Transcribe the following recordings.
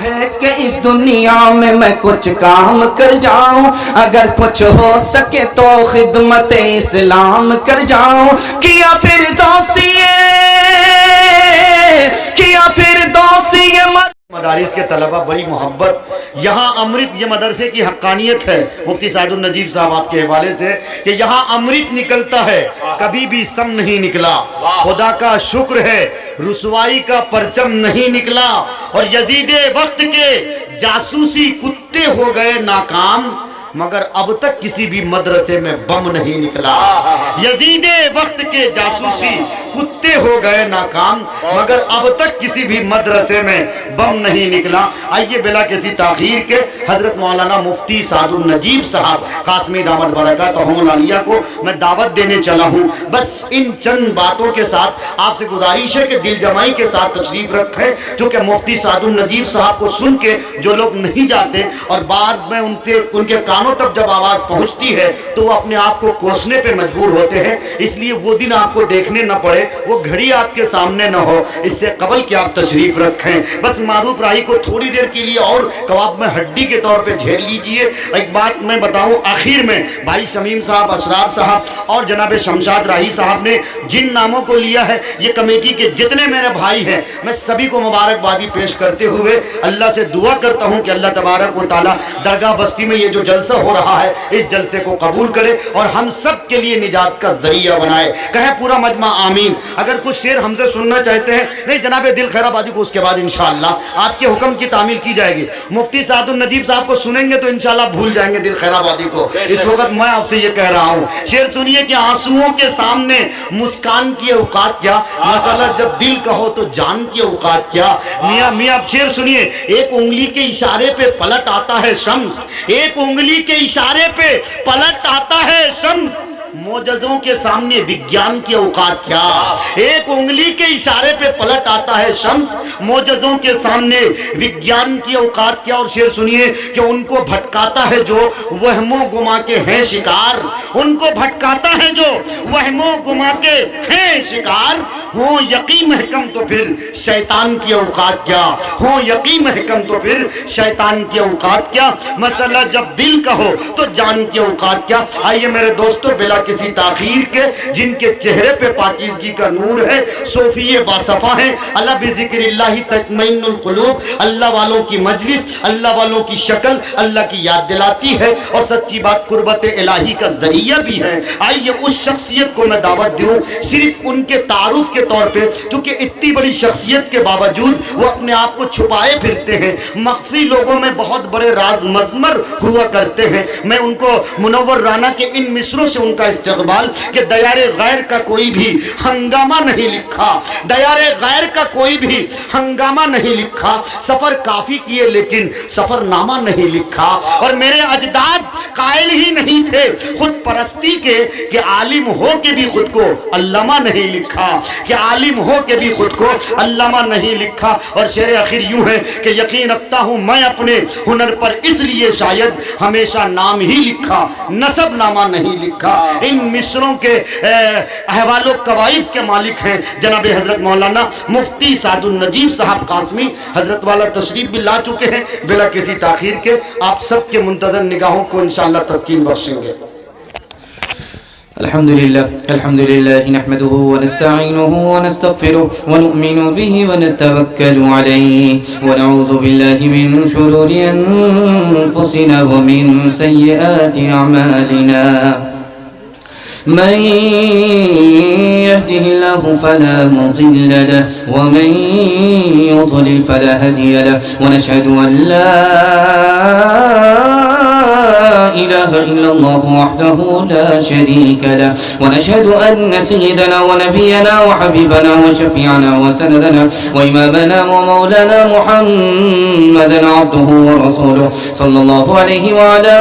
ہے کہ اس دنیا میں کچھ کام کر جاؤں، اگر کچھ ہو سکے تو خدمت اسلام کر جاؤں۔ کیا فردوسی مدارس کے طلبہ بڑی محبت، یہاں امرت، یہ مدرسے کی حقانیت ہے مفتی سعد النجیب صاحب آپ کے حوالے سے کہ یہاں امرت نکلتا ہے، کبھی بھی سم نہیں نکلا۔ خدا کا شکر ہے رسوائی کا پرچم نہیں نکلا، اور یزید وقت کے جاسوسی کتے ہو گئے ناکام، مگر اب تک کسی بھی مدرسے میں بم نہیں نکلا۔ یزید وقت کے جاسوسی کتے ہو گئے ناکام، مگر اب تک کسی بھی مدرسے میں بم نہیں نکلا۔ آئیے بلا کسی تاخیر کے حضرت مولانا مفتی سعد النجیب صاحب قاسمی دامت برکاتہم العالیہ کو میں دعوت دینے چلا ہوں۔ بس ان چند باتوں کے ساتھ آپ سے گزارش ہے کہ دل جمعی کے ساتھ تشریف رکھیں، جو کہ مفتی سعد النجیب صاحب کو سن کے جو لوگ نہیں جاتے اور بعد میں ان کے کانوں تک جب آواز پہنچتی ہے تو وہ اپنے آپ کو کوسنے پہ مجبور ہوتے ہیں، اس لیے وہ دن آپ کو دیکھنے نہ پڑے، وہ گھڑی آپ کے سامنے نہ ہو، اس سے قبل کہ آپ تشریف رکھیں بس معروف راہی کو تھوڑی دیر کے لیے اور کباب میں ہڈی کے طور پہ جھیل لیجئے۔ ایک بات میں بتاؤں، آخر میں بھائی شمیم صاحب، اسرار صاحب اور جناب شمشاد راہی صاحب نے جن ناموں کو لیا ہے، یہ کمیٹی کے جتنے میرے بھائی ہیں، میں سبھی کو مبارکبادی پیش کرتے ہوئے اللہ سے دعا کرتا ہوں کہ اللہ تبارک و تعالی درگاہ بستی میں یہ جو جلسہ ہو رہا ہے اس جلسے کو قبول کرے اور ہم سب کے لیے نجات کا ذریعہ بنائے۔ کہیں پورا مجمع آمین۔ اگر کچھ شعر ہم سے سننا چاہتے ہیں، نہیں جناب دل خیر آبادی کو اس کے بعد انشاءاللہ آپ کے حکم کی تعمیل کی جائے گی۔ مفتی سعد النجیب صاحب کو سنیں گے تو انشاءاللہ بھول جائیں گے دل خیر آبادی کو۔ اس وقت میں آپ سے یہ کہہ رہا ہوں، شعر سنیے کہ آنسوؤں کے سامنے مسکان کی اوقات کیا، مسئلہ جب دل کا ہو تو جان کی اوقات کیا۔ میاں آپ شعر سنیے، ایک انگلی کے اشارے پہ پلٹ آتا ہے شمس، ایک انگلی کے اشارے پہ پلٹ آتا ہے شمس، معجزوں کے سامنے وگیان کی اوقات کیا۔ ایک انگلی کے اشارے پہ پلٹ آتا ہے شمس، معجزوں کے سامنے وگیان کی اوقات کیا۔ اور شعر سنیے کہ ان کو بھٹکاتا ہے جو وہم و گما کے ہیں شکار، ان کو بھٹکاتا ہے جو وہم و گما کے ہیں شکار، ہوں یقین محکم تو پھر شیطان کی اوقات کیا، ہوں یقین محکم تو پھر شیطان کی اوقات کیا، مسئلہ جب دل کا ہو تو جان کی اوقات کیا۔ آئیے میرے دوستو بلا کسی تاخیر کے، جن کے چہرے پہ پاکیزگی کا نور ہے، صوفی باصفا ہیں، اللہ بذکر اللہ تطمئن القلوب، اللہ والوں کی مجلس، اللہ والوں کی شکل اللہ کی یاد دلاتی ہے اور سچی بات قربت الہی کا ذریعہ بھی ہے۔ آئیے اس شخصیت کو میں دعوت دوں، صرف ان کے تعارف کے طور پہ، کیونکہ اتنی بڑی شخصیت کے باوجود وہ اپنے آپ کو چھپائے پھرتے ہیں، مخفی لوگوں میں بہت بڑے راز مضمر ہوا کرتے ہیں۔ میں ان کو منور رانا کے ان مصروں سے ان کا استقبال کہ دیار غیر کا کوئی بھی ہنگامہ نہیں لکھا، دیار غیر کا کوئی بھی ہنگامہ نہیں لکھا، سفر کافی کیے لیکن سفر نامہ نہیں لکھا، اور میرے اجداد قائل ہی نہیں تھے خود پرستی کے کہ عالم ہو کے بھی خود کو علامہ نہیں لکھا، کہ عالم ہو کے بھی خود کو علامہ نہیں لکھا۔ اور شعر آخر یوں ہے کہ یقین رکھتا ہوں میں اپنے ہنر پر اس لیے شاید ہمیشہ نام ہی لکھا، نسب نامہ نہیں لکھا۔ ان مصروں کے احوال و قوائف کے مالک ہیں جناب حضرت مولانا مفتی سعد النجیب صاحب قاسمی، حضرت والا تشریف بھی لا چکے ہیں، بلا کسی تاخیر کے آپ سب کے منتظر نگاہوں کو انشاءاللہ تسکین بخشیں گے۔ الحمد لله نحمده ونستعينه ونستغفره ونؤمن به ونتوكل عليه ونعوذ بالله من شرور أنفسنا ومن سيئات أعمالنا من يهده الله فلا مضل له ومن يضلل فلا هادي له ونشهد أن لا إله إلا الله وحده لا شريك له ونشهد أن سيدنا ونبينا وحبيبنا وشفيعنا وسندنا وإمامنا ومولانا محمدا عبده ورسوله صلى الله عليه وعلى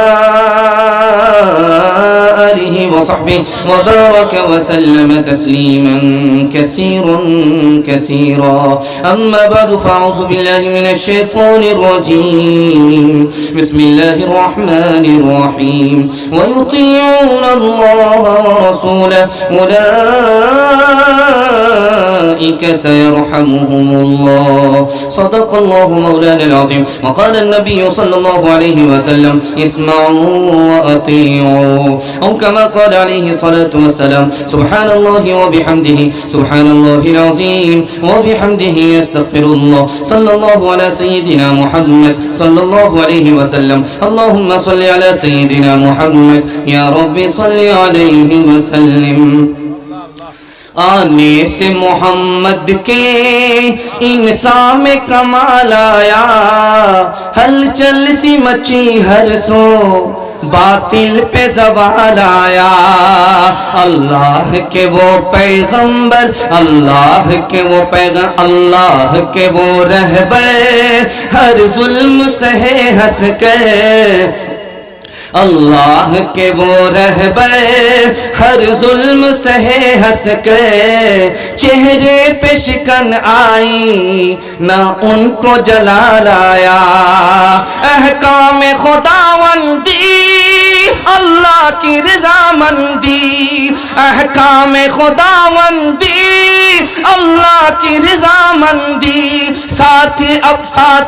آله وصحبه وبارك وسلم تسليما كثيرا كثيرا. أما بعد فأعوذ بالله من الشيطان الرجيم. بسم الله الرحمن الرحيم. ويطيعون الله ورسوله أولئك سيرحمهم الله. صدق الله مولانا العظيم. وقال النبي صلى الله عليه وسلم اسمعوا وأطيعوا، أو كما قال عليه الصلاة والسلام سبحان الله وبحمده سبحان الله العظيم وبحمده أستغفر الله. صلى الله على سيدنا محمد صلى الله عليه وسلم. اللهم صل على سيدنا محمد يا رب صل عليه وسلم. آنے سے محمد کے انسان میں کمال آیا، ہلچل سی مچی ہر سو باطل پہ زوال آیا. اللہ کے وہ پیغمبر، اللہ کے وہ پیغمبر، اللہ کے وہ رہبر ہر ظلم سہے ہنس کر، اللہ کے وہ رہبر ہر ظلم سہے ہنس کر. چہرے پہ شکن آئی نہ ان کو جلال آیا. احکام خداوندی اللہ کی رضامندی، احکام خداوندی اللہ کی رضامندی، ساتھ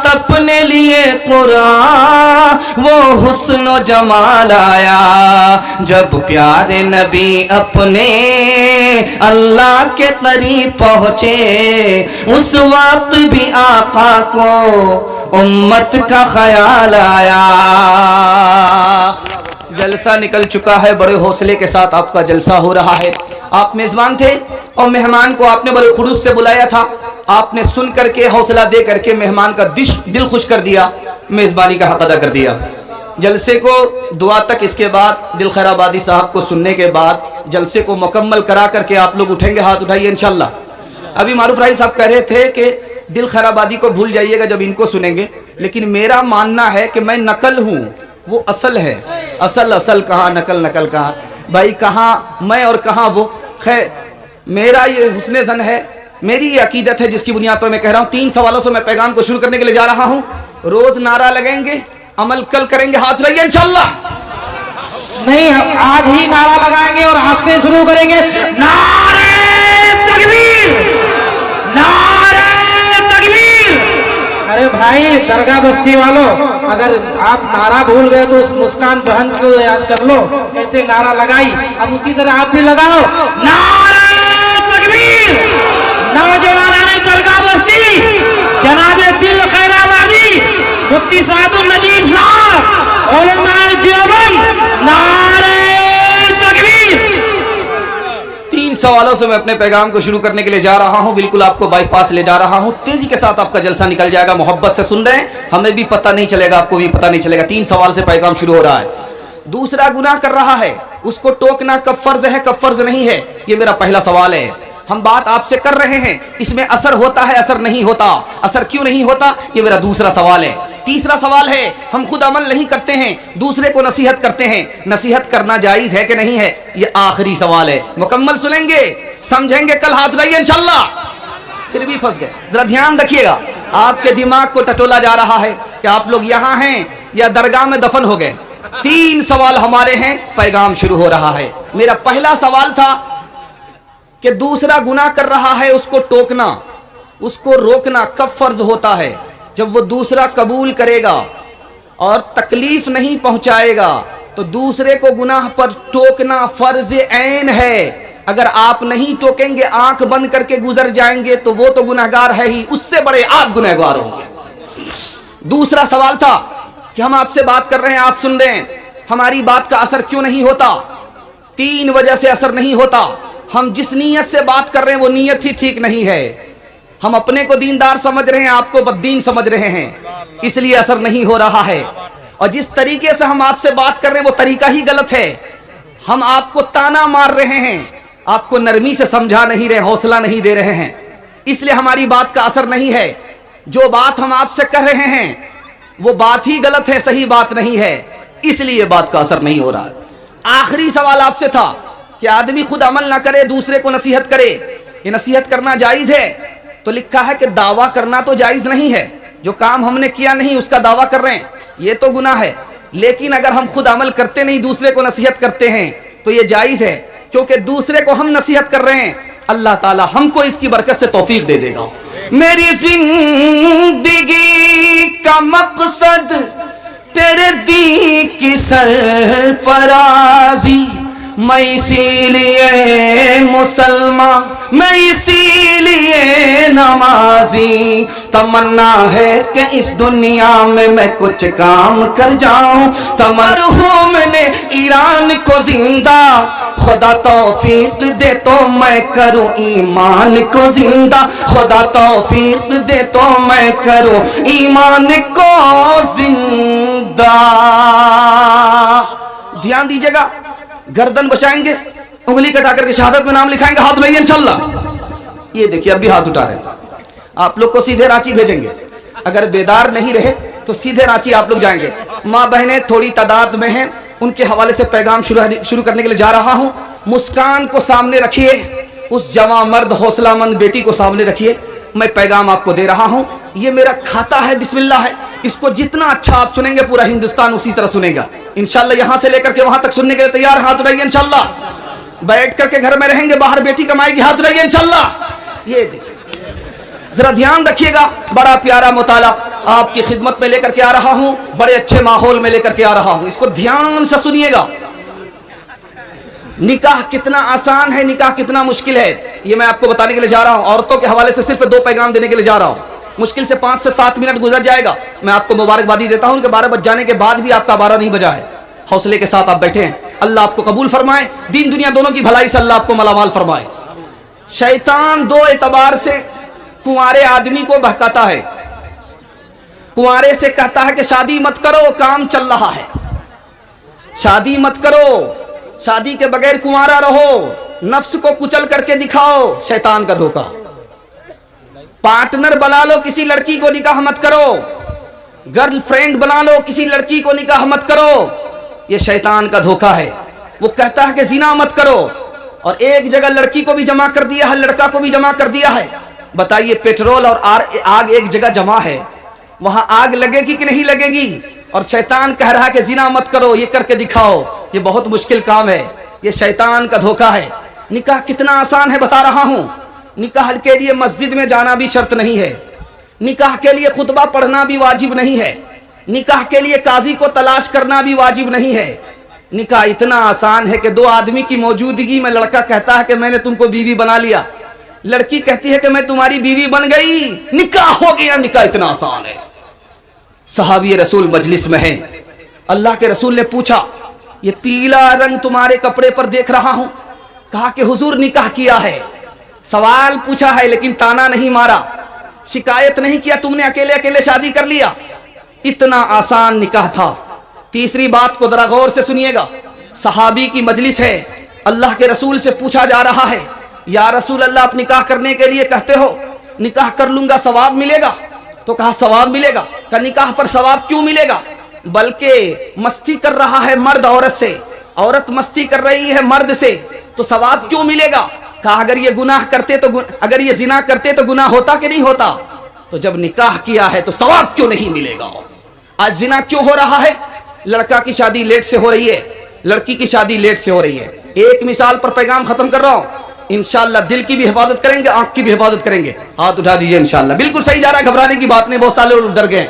اپنے لیے قرآن وہ حسن و جمال آیا. جب پیارے نبی اپنے اللہ کے قریب پہنچے، اس وقت بھی آقا کو امت کا خیال آیا. جلسہ نکل چکا ہے، بڑے حوصلے کے ساتھ آپ کا جلسہ ہو رہا ہے. آپ میزبان تھے اور مہمان کو آپ نے بڑے خلوص سے بلایا تھا. آپ نے سن کر کے حوصلہ دے کر کے مہمان کا دل خوش کر دیا، میزبانی کا حق ادا کر دیا. جلسے کو دعا تک، اس کے بعد دل خیر آبادی صاحب کو سننے کے بعد جلسے کو مکمل کرا کر کے آپ لوگ اٹھیں گے. ہاتھ اٹھائیے انشاءاللہ. ابھی معروف رائی صاحب کہہ رہے تھے کہ دل خیر آبادی کو بھول جائیے گا جب ان کو سنیں گے، لیکن میرا ماننا ہے کہ میں نقل ہوں، وہ اصل ہے. اصل کہاں، نقل کہاں؟ بھائی کہاں میں اور کہاں وہ. خیر میرا یہ حسن ظن ہے، میری یہ عقیدت ہے جس کی بنیاد پر میں کہہ رہا ہوں. 3 سوالوں سے میں پیغام کو شروع کرنے کے لیے جا رہا ہوں. روز نعرہ لگائیں گے، عمل کل کریں گے. ہاتھ لگائیے انشاءاللہ. نہیں، آج ہی نعرہ لگائیں گے اور آج سے شروع کریں گے. نعرہ تکبیر، نعرہ تکبیر. ارے بھائی درگاہ بستی والوں، اگر آپ نعرہ بھول گئے تو اس مسکان بہن کو یاد کر لو کیسے نعرہ لگائی. اب اسی طرح آپ بھی لگاؤ. نعرہ تکبیر. نوجوانان درگاہ بستی، جناب دل خیر آبادی، مفتی سعد النجیب صاحب، علماء دیوبند، نعرہ تکبیر. 3 سوالوں سے میں اپنے پیغام کو شروع کرنے کے لیے جا رہا ہوں. بالکل آپ کو بائی پاس لے جا رہا ہوں. تیزی کے ساتھ آپ کا جلسہ نکل جائے گا. محبت سے سن رہے ہیں، ہمیں بھی پتہ نہیں چلے گا، آپ کو بھی پتہ نہیں چلے گا. 3 سوال سے پیغام شروع ہو رہا ہے. دوسرا گناہ کر رہا ہے، اس کو ٹوکنا کب فرض ہے کب فرض نہیں ہے، یہ میرا پہلا سوال ہے. ہم بات آپ سے کر رہے ہیں، اس میں اثر ہوتا ہے اثر نہیں ہوتا، اثر کیوں نہیں ہوتا، یہ میرا دوسرا سوال ہے. تیسرا سوال ہے، ہم خود عمل نہیں کرتے ہیں، دوسرے کو نصیحت کرتے ہیں، نصیحت کرنا جائز ہے کہ نہیں ہے، یہ آخری سوال ہے. مکمل سنیں گے، سمجھیں گے، کل ہاتھ اٹھائیے انشاءاللہ. پھر بھی پھنس گئے. ذرا دھیان رکھیے گا، آپ کے دماغ کو ٹٹولا جا رہا ہے کہ آپ لوگ یہاں ہیں یا درگاہ میں دفن ہو گئے. 3 سوال ہمارے ہیں، پیغام شروع ہو رہا ہے. میرا پہلا سوال تھا کہ دوسرا گناہ کر رہا ہے، اس کو ٹوکنا، اس کو روکنا کب فرض ہوتا ہے؟ جب وہ دوسرا قبول کرے گا اور تکلیف نہیں پہنچائے گا تو دوسرے کو گناہ پر ٹوکنا فرض عین ہے. اگر آپ نہیں ٹوکیں گے، آنکھ بند کر کے گزر جائیں گے تو وہ تو گنہگار ہے ہی، اس سے بڑے آپ گنہگار ہوں گے. دوسرا سوال تھا کہ ہم آپ سے بات کر رہے ہیں، آپ سن رہے ہیں، ہماری بات کا اثر کیوں نہیں ہوتا؟ 3 وجہ سے اثر نہیں ہوتا. ہم جس نیت سے بات کر رہے ہیں وہ نیت ہی ٹھیک نہیں ہے. ہم اپنے کو دیندار سمجھ رہے ہیں، آپ کو بددین سمجھ رہے ہیں، اس لیے اثر نہیں ہو رہا ہے. اور جس طریقے سے ہم آپ سے بات کر رہے ہیں وہ طریقہ ہی غلط ہے. ہم آپ کو تانا مار رہے ہیں، آپ کو نرمی سے سمجھا نہیں رہے، حوصلہ نہیں دے رہے ہیں، اس لیے ہماری بات کا اثر نہیں ہے. جو بات ہم آپ سے کر رہے ہیں وہ بات ہی غلط ہے، صحیح بات نہیں ہے، اس لیے بات کا اثر نہیں ہو رہا. आखिरी सवाल आपसे था कि आदमी खुद अमल ना करे, दूसरे को नसीहत करे, ये नसीहत करना जायज है? तो लिखा है कि दावा करना तो जायज नहीं है, जो काम हमने किया नहीं उसका दावा कर रहे हैं, ये तो गुनाह है। लेकिन अगर हम खुद अमल करते नहीं, दूसरे को नसीहत करते हैं तो ये जायज है, क्योंकि दूसरे को हम नसीहत कर रहे हैं, अल्लाह ताला हमको इसकी बरकत से तौफीक दे देगा। मेरी जिंदगी का मकसद तेरे दी की सरफराजी, मैं इसीलिए मुसलमान, मैं इसीलिए नमाजी, तमन्ना है कि इस दुनिया में मैं कुछ काम कर जाऊं, तमन्ना मैंने ईरान को जिंदा, खुदा तौफीक दे तो मैं करूं ईमान को जिंदा, खुदा तौफीक दे तो मैं करूं ईमान को जिंदा। ध्यान दीजिएगा, गर्दन बचाएंगे, उंगली कटा करके शहादत में नाम लिखाएंगे, हाथ उठाइए इंशाल्लाह। ये देखिए अभी हाथ उठा रहे हैं, आप लोग को सीधे रांची भेजेंगे, अगर बेदार नहीं रहे तो सीधे रांची आप लोग जाएंगे। माँ बहनें थोड़ी तादाद में हैं, उनके हवाले से पैगाम शुरू करने के लिए जा रहा हूँ। मुस्कान को सामने रखिए, उस जवां मर्द हौसलामंद बेटी को सामने रखिए, मैं पैगाम आपको दे रहा हूँ। ये मेरा खाता है, बिस्मिल्लाह है, इसको जितना अच्छा आप सुनेंगे पूरा हिंदुस्तान उसी तरह सुनेगा इंशाल्लाह। यहाँ से लेकर के वहां तक सुनने के लिए तैयार, हाथ उठाइए इंशाल्लाह। बैठ करके घर में रहेंगे, बाहर बेटी कमाएगी, हाथ उठाइए इंशाल्लाह। ये देखिए, जरा ध्यान रखिएगा, बड़ा प्यारा मुताला आपकी खिदमत में लेकर के आ रहा हूं, बड़े अच्छे माहौल में लेकर के आ रहा हूं, इसको ध्यान से सुनिएगा। निकाह कितना आसान है, निकाह कितना मुश्किल है, ये मैं आपको बताने के लिए जा रहा हूं। औरतों के हवाले से सिर्फ 2 पैगाम देने के लिए जा रहा हूं, मुश्किल से 5 से 7 मिनट गुजर जाएगा। मैं आपको मुबारकबादी देता हूं कि 12 बज जाने के बाद भी आपका 12 नहीं बजा है। हौसले के साथ आप बैठे हैं, अल्लाह आपको कबूल फरमाए, दीन दुनिया दोनों की भलाई से अल्लाह आपको मालामाल फरमाए। शैतान 2 एतबार से कुंवारे आदमी को बहकाता है। कुंवारे से कहता है कि शादी मत करो, काम चल रहा है, शादी मत करो, शादी के बगैर कुंवारा रहो, नफ्स को कुचल करके दिखाओ, शैतान का धोखा। पार्टनर बना लो, किसी लड़की को निकाह मत करो, गर्लफ्रेंड बना लो, किसी लड़की को निकाह मत करो, ये शैतान का धोखा है। वो कहता है कि जिना मत करो, और एक जगह लड़की को भी जमा कर दिया है, लड़का को भी जमा कर दिया है। बताइए, पेट्रोल और आग एक जगह जमा है, वहां आग लगेगी कि नहीं लगेगी? और शैतान कह रहा है कि जिना मत करो, ये करके दिखाओ, ये बहुत मुश्किल काम है, ये शैतान का धोखा है। निकाह कितना आसान है बता रहा हूं। निकाह के लिए मस्जिद में जाना भी शर्त नहीं है, निकाह के लिए खुतबा पढ़ना भी वाजिब नहीं है, निकाह के लिए काजी को तलाश करना भी वाजिब नहीं है। निकाह इतना आसान है कि 2 आदमी की मौजूदगी में लड़का कहता है कि मैंने तुमको बीवी बना लिया, लड़की कहती है कि मैं तुम्हारी बीवी बन गई, निकाह हो गया। निकाह इतना आसान है। सहाबी रसूल मजलिस में है, अल्लाह के रसूल ने पूछा, ये पीला रंग तुम्हारे कपड़े पर देख रहा हूं, कहा कि हुजूर निकाह किया है। सवाल पूछा है लेकिन ताना नहीं मारा, शिकायत नहीं किया, तुमने अकेले अकेले शादी कर लिया। इतना आसान निकाह था। तीसरी बात को जरा गौर से सुनिएगा, सहाबी की मजलिस है, अल्लाह के रसूल से पूछा जा रहा है, या रसूल अल्लाह, आप निकाह करने के लिए कहते हो, निकाह कर लूंगा सवाब मिलेगा? तो कहा सवाब मिलेगा। कहा निकाह पर सवाब क्यों मिलेगा? बल्कि मस्ती कर रहा है मर्द औरत से, औरत मस्ती कर रही है मर्द से, तो सवाब क्यों मिलेगा? कहा अगर ये गुनाह करते तो, अगर ये जिना करते तो गुनाह होता कि नहीं होता? तो जब निकाह किया है तो सवाब क्यों नहीं मिलेगा? आज जिना क्यों हो रहा है? लड़का की शादी लेट से हो रही है, लड़की की शादी लेट से हो रही है। एक मिसाल पर पैगाम खत्म कर रहा हूं, इंशाल्लाह दिल की भी हिफाजत करेंगे, आंख की भी हिफाजत करेंगे। हाथ उठा दीजिए इंशाल्लाह। बिल्कुल सही जा रहा है, घबराने की बात नहीं, बहुत सारे लोग डर गए,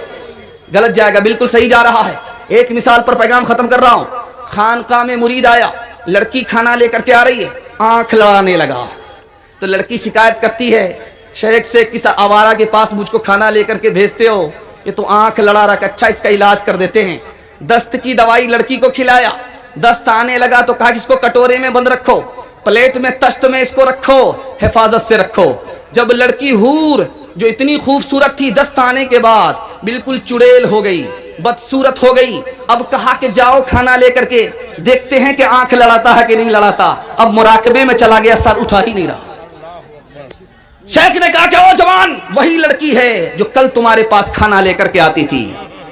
गलत जाएगा, बिल्कुल सही जा रहा है। एक मिसाल पर पैगाम खत्म कर रहा हूं। खानका में मुरीद आया, लड़की खाना लेकर के आ रही है, आंख लड़ाने लगा, तो लड़की शिकायत करती है शेख से, किस आवारा के पास मुझको खाना लेकर के भेजते हो, ये तो आंख लड़ा रखा, अच्छा इसका इलाज कर देते हैं। दस्त की दवाई लड़की को खिलाया, दस्त आने लगा तो कहा कि इसको कटोरे में बंद रखो, प्लेट में तश्त में इसको रखो, हिफाजत से रखो। जब लड़की हूर जो इतनी खूबसूरत थी, दस्त आने के बाद बिल्कुल चुड़ैल हो गई, बदसूरत हो गई। अब कहा कि जाओ खाना लेकर के देखते हैं कि आंख लड़ाता है कि नहीं लड़ाता। अब मुराकबे में चला गया, सर उठा ही नहीं रहा। शेख ने कहा कि ओ जवान, वही लड़की है जो कल तुम्हारे पास खाना लेकर के आती थी,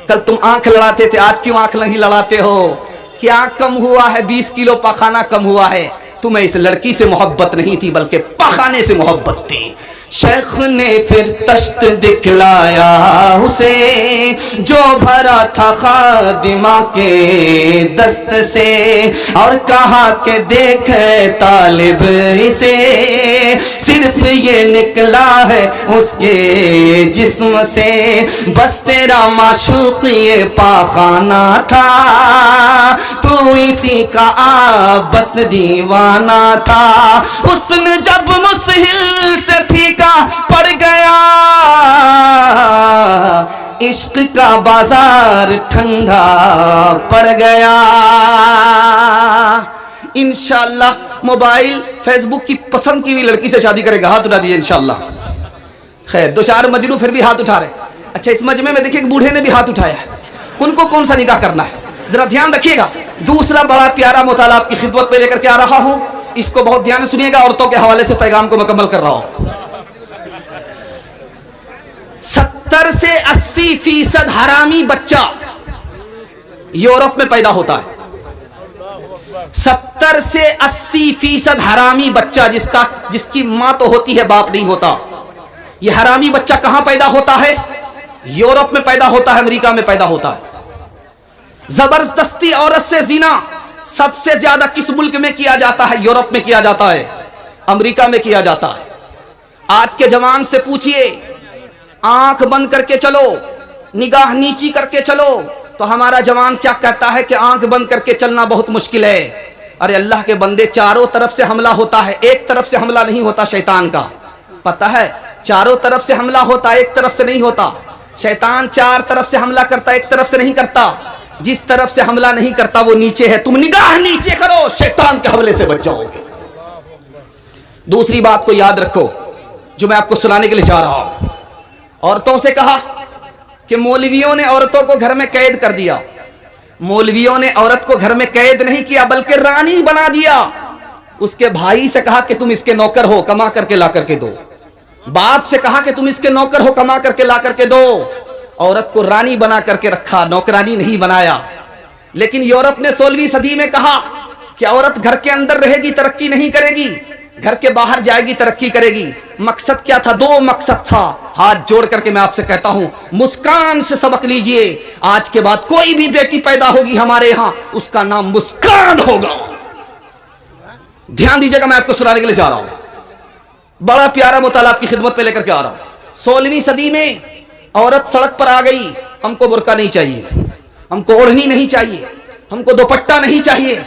कल तुम आंख लड़ाते थे, आज क्यों आंख नहीं लड़ाते हो? क्या कम हुआ है? 20 किलो पखाना कम हुआ है। तुम्हें इस लड़की से मोहब्बत नहीं थी बल्कि पखाने से मोहब्बत थी। शेख ने फिर तश्त दिखलाया उसे जो भरा था खादिमा के दस्त से, और कहा कि देख तालिब इसे सिर्फ ये निकला है उसके जिस्म से, बस तेरा माशूक ये पाखाना था, तू इसी का बस दीवाना था। हुस्न जब मुसहिल से फीका पड़ गया, इश्क का बाजार ठंडा पड़ गया। इंशाअल्लाह मोबाइल फेसबुक की पसंद की हुई लड़की से शादी करेगा। हाथ उठा दीजिए इंशाअल्लाह। खैर, दो चार मजनू फिर भी हाथ उठा रहे। अच्छा, इस मजमे में देखिए बूढ़े ने भी हाथ उठाया है। उनको कौन सा निकाह करना है, जरा ध्यान रखिएगा। दूसरा बड़ा प्यारा मुताला आपकी खिदमत पे लेकर के आ रहा हूं, इसको बहुत ध्यान से सुनिएगा। औरतों के हवाले से पैगाम को मुकम्मल कर रहा हूं। 70 से 80% हरामी बच्चा यूरोप में पैदा होता है। 70 से 80% हरामी बच्चा जिसकी मां तो होती है, बाप नहीं होता। यह हरामी बच्चा कहां पैदा होता है? यूरोप में पैदा होता है, अमेरिका में पैदा होता है। जबरदस्ती औरत से जिना सबसे ज्यादा किस मुल्क में किया जाता है? यूरोप में किया जाता है, अमेरिका में किया जाता है। आज के जवान से पूछिए, आंख बंद करके चलो, निगाह नीची करके चलो, तो हमारा जवान क्या कहता है कि आंख बंद करके चलना बहुत मुश्किल है। अरे अल्लाह के बंदे, चारों तरफ से हमला होता है, एक तरफ से हमला नहीं होता शैतान का। पता है, चारों तरफ से हमला होता, एक तरफ से नहीं होता। शैतान 4 तरफ से हमला करता, एक तरफ से नहीं करता। जिस तरफ से हमला नहीं करता वो नीचे है। तुम निगाह नीचे करो, शैतान के हमले से बच जाओगे। दूसरी बात को याद रखो जो मैं आपको सुनाने के लिए जा रहा हूं। औरतों से कहा कि मौलवियों ने औरतों को घर में कैद कर दिया। मौलवियों ने औरत को घर में कैद नहीं किया बल्कि रानी बना दिया। उसके भाई से कहा कि तुम इसके नौकर हो, कमा करके ला करके दो। बाप से कहा कि तुम इसके नौकर हो, कमा करके ला करके दो। औरत को रानी बना करके रखा, नौकरानी नहीं बनाया। लेकिन यूरोप ने 16वीं सदी में कहा कि औरत घर के अंदर रहेगी तरक्की नहीं करेगी, घर के बाहर जाएगी तरक्की करेगी। मकसद क्या था? 2 मकसद था। हाथ जोड़ करके मैं आपसे कहता हूं, मुस्कान से सबक लीजिए। आज के बाद कोई भी बेटी पैदा होगी हमारे यहां, उसका नाम मुस्कान होगा। ध्यान दीजिएगा, मैं आपको सुनाने के लिए जा रहा हूं। बड़ा प्यारा मुताला आपकी खिदमत पे लेकर के आ रहा हूं। 16वीं सदी में औरत सड़क पर आ गई, हमको बुर्का नहीं चाहिए, हमको ओढ़नी नहीं चाहिए, हमको दुपट्टा नहीं चाहिए।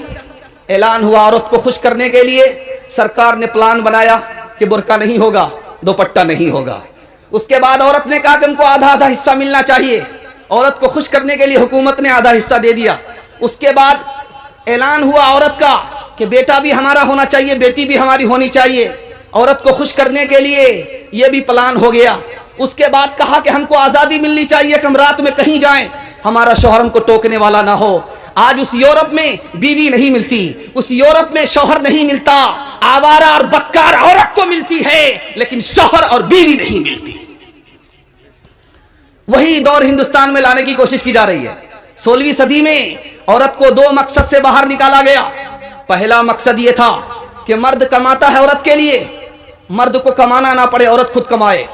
ऐलान हुआ, औरत को खुश करने के लिए सरकार ने प्लान बनाया कि बुर्का नहीं होगा, दुपट्टा नहीं होगा। उसके बाद औरत ने कहा कि हमको आधा आधा हिस्सा मिलना चाहिए। औरत को खुश करने के लिए हुकूमत ने आधा हिस्सा दे दिया। उसके बाद ऐलान हुआ औरत का कि बेटा भी हमारा होना चाहिए, बेटी भी हमारी होनी चाहिए। औरत को खुश करने के लिए यह भी प्लान हो गया। उसके बाद कहा कि हमको आज़ादी मिलनी चाहिए कि हम रात में कहीं जाएं, हमारा शौहर हमको टोकने वाला ना हो। आज उस यूरोप में बीवी नहीं मिलती, उस यूरोप में शौहर नहीं मिलता। आवारा और बदकार औरत तो मिलती है, लेकिन शौहर और बीवी नहीं मिलती। वही दौर हिंदुस्तान में लाने की कोशिश की जा रही है। 16वीं सदी में औरत को 2 मकसद से बाहर निकाला गया। पहला मकसद यह था कि मर्द कमाता है औरत के लिए, मर्द को कमाना ना पड़े, औरत खुद कमाए,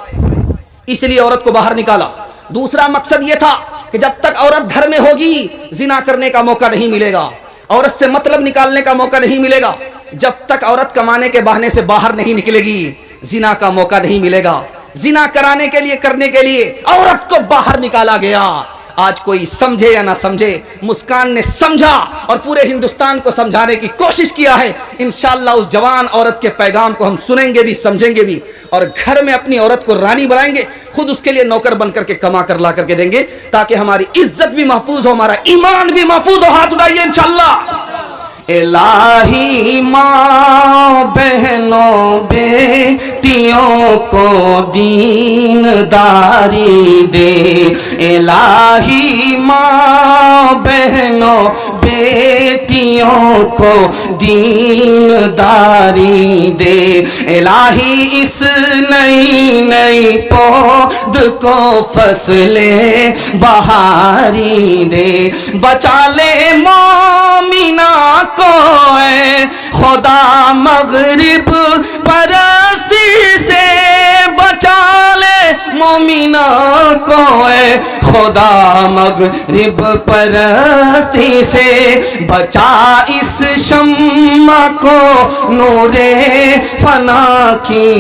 इसलिए औरत को बाहर निकाला। दूसरा मकसद यह था कि जब तक औरत घर में होगी जिना करने का मौका नहीं मिलेगा, औरत से मतलब निकालने का मौका नहीं मिलेगा। जब तक औरत कमाने के बहाने से बाहर नहीं निकलेगी जिना का मौका नहीं मिलेगा। जिना कराने के लिए, करने के लिए औरत को बाहर निकाला गया। आज कोई समझे या ना समझे, मुस्कान ने समझा और पूरे हिंदुस्तान को समझाने की कोशिश किया है। इंशाअल्लाह उस जवान औरत के पैगाम को हम सुनेंगे भी, समझेंगे भी, और घर में अपनी औरत को रानी बनाएंगे, खुद उसके लिए नौकर बन करके कमा कर ला करके देंगे, ताकि हमारी इज्जत भी महफूज हो, हमारा ईमान भी महफूज हो। हाथ उठाइए इंशाअल्लाह। इलाही माँ बहनों बेटियों को दीनदारी दे। इलाही माँ बहनों बेटियों को दीनदारी दे, इलाही इस नई नई पौध को फसले बहारी दे, बचा ले मोमिना को ऐ खुदा मगरिब परस्ती से, बचा ले मोमिना को ऐ खुदा मगरिब परस्ती से, बचा इस शम्मा को नूरे फना की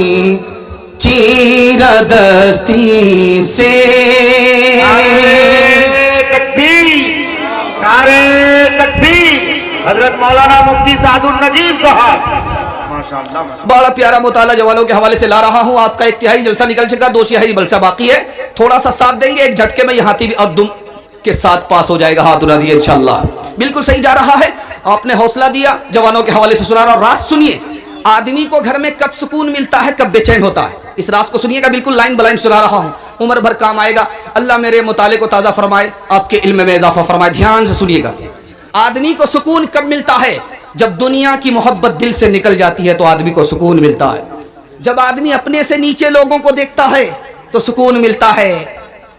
चीरदस्ती से। नारे तकबीर, हजरत मौलाना मुफ्ती सादुल नजीब साहब, माशाअल्लाह। बड़ा प्यारा मुताला जवानों के हवाले से ला रहा हूं। आपका एक तिहाई जलसा निकल चुका, 2 तिहाई जलसा बाकी है। थोड़ा सा साथ देंगे, एक झटके में यहाँ भी अब दुम के साथ पास हो जाएगा। हाथ उड़ा दिए इंशाअल्लाह। बिल्कुल सही जा रहा है, आपने हौसला दिया, जवानों के हवाले से सुना रहा हूं। राज सुनिए, आदमी को घर में कब सुकून मिलता है, कब बेचैन होता है, इस राज को सुनिएगा। बिल्कुल लाइन बलाइन सुना रहा हूं, उम्र भर काम आएगा। अल्लाह मेरे मुताले को ताज़ा फरमाए, आपके इल्म में इजाफा फरमाए। ध्यान से सुनिएगा। आदमी को सुकून कब मिलता है? जब दुनिया की मोहब्बत दिल से निकल जाती है तो आदमी को सुकून मिलता है। जब आदमी अपने से नीचे लोगों को देखता है तो सुकून मिलता है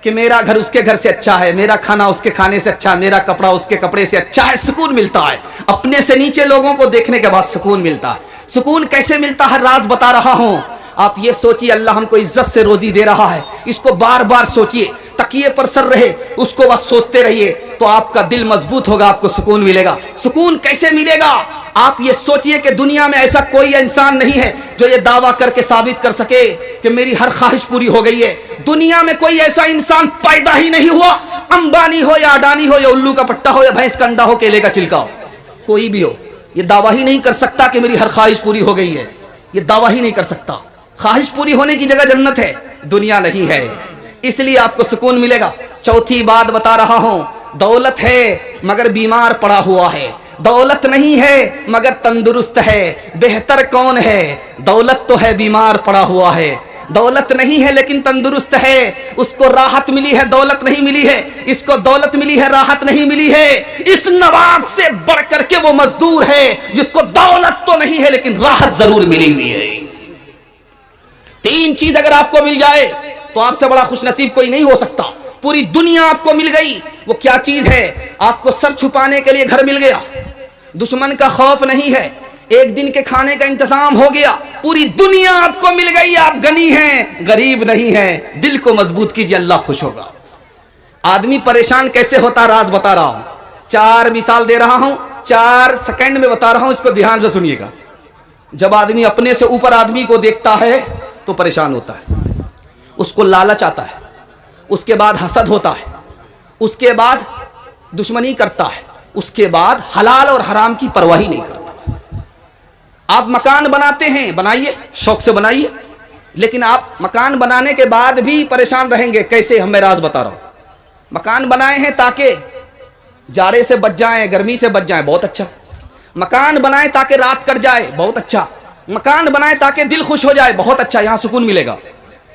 कि मेरा घर उसके घर से अच्छा है, मेरा खाना उसके खाने से अच्छा है, मेरा कपड़ा उसके कपड़े से अच्छा है, सुकून मिलता है। अपने से नीचे लोगों को देखने के बाद सुकून मिलता है। सुकून कैसे मिलता है, राज बता रहा हूं। आप ये सोचिए, अल्लाह हमको इज्जत से रोजी दे रहा है, इसको बार बार सोचिए, तकिए पर सर रहे, उसको बस सोचते रहिए, तो आपका दिल मजबूत होगा, आपको सुकून मिलेगा। सुकून कैसे मिलेगा? आप ये सोचिए कि दुनिया में ऐसा कोई इंसान नहीं है जो ये दावा करके साबित कर सके कि मेरी हर ख्वाहिश पूरी हो गई है। दुनिया में कोई ऐसा इंसान पैदा ही नहीं हुआ, अंबानी हो या अडानी हो या उल्लू का पट्टा हो या भैंस का अंडा हो, केले का छिलका हो, कोई भी हो, ये दावा ही नहीं कर सकता कि मेरी हर ख्वाहिश पूरी हो गई है। ये दावा ही नहीं कर सकता। ख्वाहिश पूरी होने की जगह जन्नत है, दुनिया नहीं है, इसलिए आपको सुकून मिलेगा। चौथी बात बता रहा हूं, दौलत है मगर बीमार पड़ा हुआ है, दौलत नहीं है मगर तंदुरुस्त है। बेहतर कौन है? दौलत तो है, बीमार पड़ा हुआ है। दौलत नहीं है लेकिन तंदुरुस्त है, उसको राहत मिली है, दौलत नहीं मिली है। इसको दौलत मिली है, राहत नहीं मिली है। इस नवाब से बढ़ करके वो मजदूर है जिसको दौलत तो नहीं है लेकिन राहत जरूर मिली हुई है। 3 चीज अगर आपको मिल जाए तो आपसे बड़ा खुशनसीब कोई नहीं हो सकता। पूरी दुनिया आपको मिल गई, वो क्या चीज है? आपको सर छुपाने के लिए घर मिल गया, दुश्मन का खौफ नहीं है, एक दिन के खाने का इंतजाम हो गया, पूरी दुनिया आपको मिल गई, आप गनी हैं, गरीब नहीं हैं। दिल को मजबूत कीजिए, अल्लाह खुश होगा। आदमी परेशान कैसे होता, राज बता रहा हूं। 4 मिसाल दे रहा हूं, 4 सेकंड में बता रहा हूं, इसको ध्यान से सुनिएगा। जब आदमी अपने से ऊपर आदमी को देखता है तो परेशान होता है, उसको लालच आता है, उसके बाद हसद होता है, उसके बाद दुश्मनी करता है, उसके बाद हलाल और हराम की परवाह नहीं करता। आप मकान बनाते हैं, बनाइए, शौक से बनाइए, लेकिन आप मकान बनाने के बाद भी परेशान रहेंगे। कैसे? हम मैं राज बता रहा हूं। मकान बनाए हैं ताकि जाड़े से बच जाएं, गर्मी से बच जाएं, बहुत अच्छा। मकान बनाए ताकि रात कट जाए, बहुत अच्छा। मकान बनाए ताकि दिल खुश हो जाए, बहुत अच्छा, यहां सुकून मिलेगा।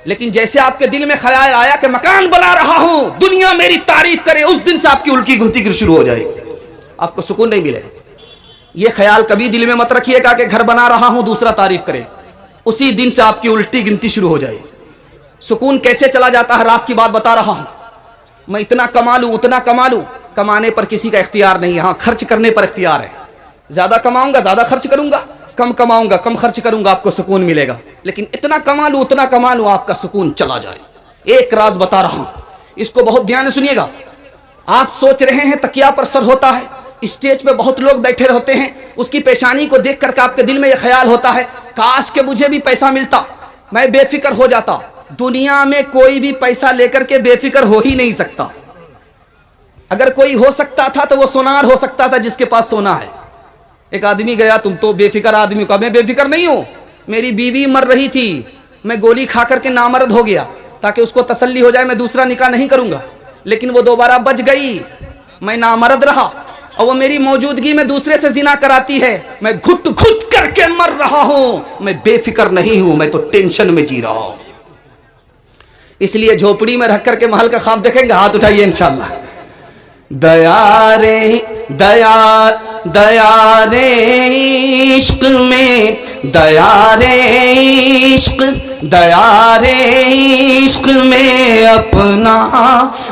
लेकिन जैसे आपके दिल में ख्याल आया कि मकान बना रहा हूं, दुनिया मेरी तारीफ करे, उस दिन से आपकी उल्टी गिनती शुरू हो जाएगी, आपको सुकून नहीं मिलेगा। यह ख्याल कभी दिल में मत रखिएगा कि घर बना रहा हूं दूसरा तारीफ करे, उसी दिन से आपकी उल्टी गिनती शुरू हो जाएगी। सुकून कैसे चला जाता है, राज की बात बता रहा हूं। मैं इतना कमा लूं, उतना कमा लूं, कमाने पर किसी का इख्तियार नहीं, यहां खर्च करने पर इख्तियार है। ज्यादा कमाऊंगा ज्यादा खर्च करूंगा, कम कमाऊंगा कम खर्च करूंगा, आपको सुकून मिलेगा। लेकिन इतना कमा लूं उतना कमा लूं, आपका सुकून चला जाए। एक राज बता रहा हूं, इसको बहुत ध्यान से सुनिएगा। आप सोच रहे हैं तकिया पर सर होता है, स्टेज पे बहुत लोग बैठे रहते हैं, उसकी पेशानी को देख करके आपके दिल में यह ख्याल होता है काश के मुझे भी पैसा मिलता, मैं बेफिक्र हो जाता। दुनिया में कोई भी पैसा लेकर के बेफिक्र हो ही नहीं सकता। अगर कोई हो सकता था तो वो सोनार हो सकता था जिसके पास सोना है। एक आदमी गया, तुम तो बेफिक्र आदमी का, मैं बेफिक्र नहीं हूं, मेरी बीवी मर रही थी, मैं गोली खा करके नामर्द हो गया ताकि उसको तसल्ली हो जाए, मैं दूसरा निकाह नहीं करूंगा। लेकिन वो दोबारा बच गई, मैं नामर्द रहा और वो मेरी मौजूदगी में दूसरे से जिना कराती है, मैं घुट घुट करके मर रहा हूं, मैं बेफिक्र नहीं हूं, मैं तो टेंशन में जी रहा हूं। इसलिए झोपड़ी में रख करके महल का ख्वाब देखेंगे, हाथ उठाइए इंशाअल्लाह। दया रे इश्क में, दया रे इश्क में अपना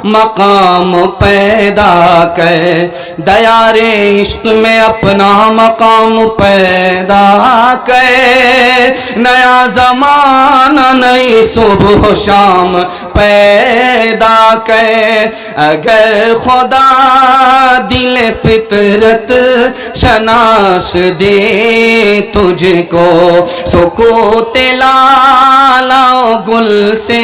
मकाम पैदा कर, दया रे इश्क में अपना मकाम पैदा कर, नया जमाना नई सुबह शाम पैदा कर, अगर खुदा दिल फितरत शनास दे तुझको, सुकूत लाला गुल से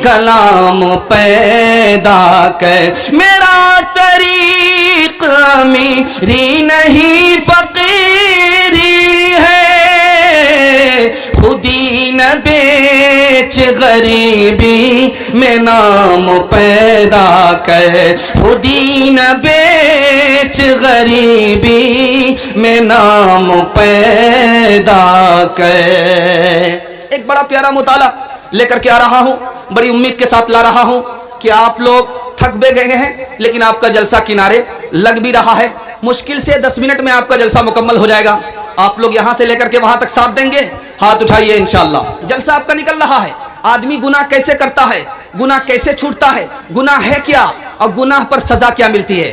कलाम पैदा कर, मेरा तरीक अमीरी नहीं फकीरी है, खुदी न बेच गरीबी में नाम पैदा कर, खुदी न बेच गरीबी में नाम पैदा कर। एक बड़ा प्यारा मुताला लेकर के आ रहा हूँ, बड़ी उम्मीद के साथ ला रहा हूँ कि आप लोग थक भी गए हैं, लेकिन आपका जलसा किनारे लग भी रहा है। मुश्किल से 10 मिनट में आपका जलसा मुकम्मल हो जाएगा। आप लोग यहाँ से लेकर के वहाँ तक साथ देंगे, हाथ उठाइए इंशाअल्लाह। जलसा आपका निकल रहा है। आदमी गुनाह कैसे करता है, गुनाह कैसे छूटता है, गुनाह है क्या और गुनाह पर सजा क्या मिलती है।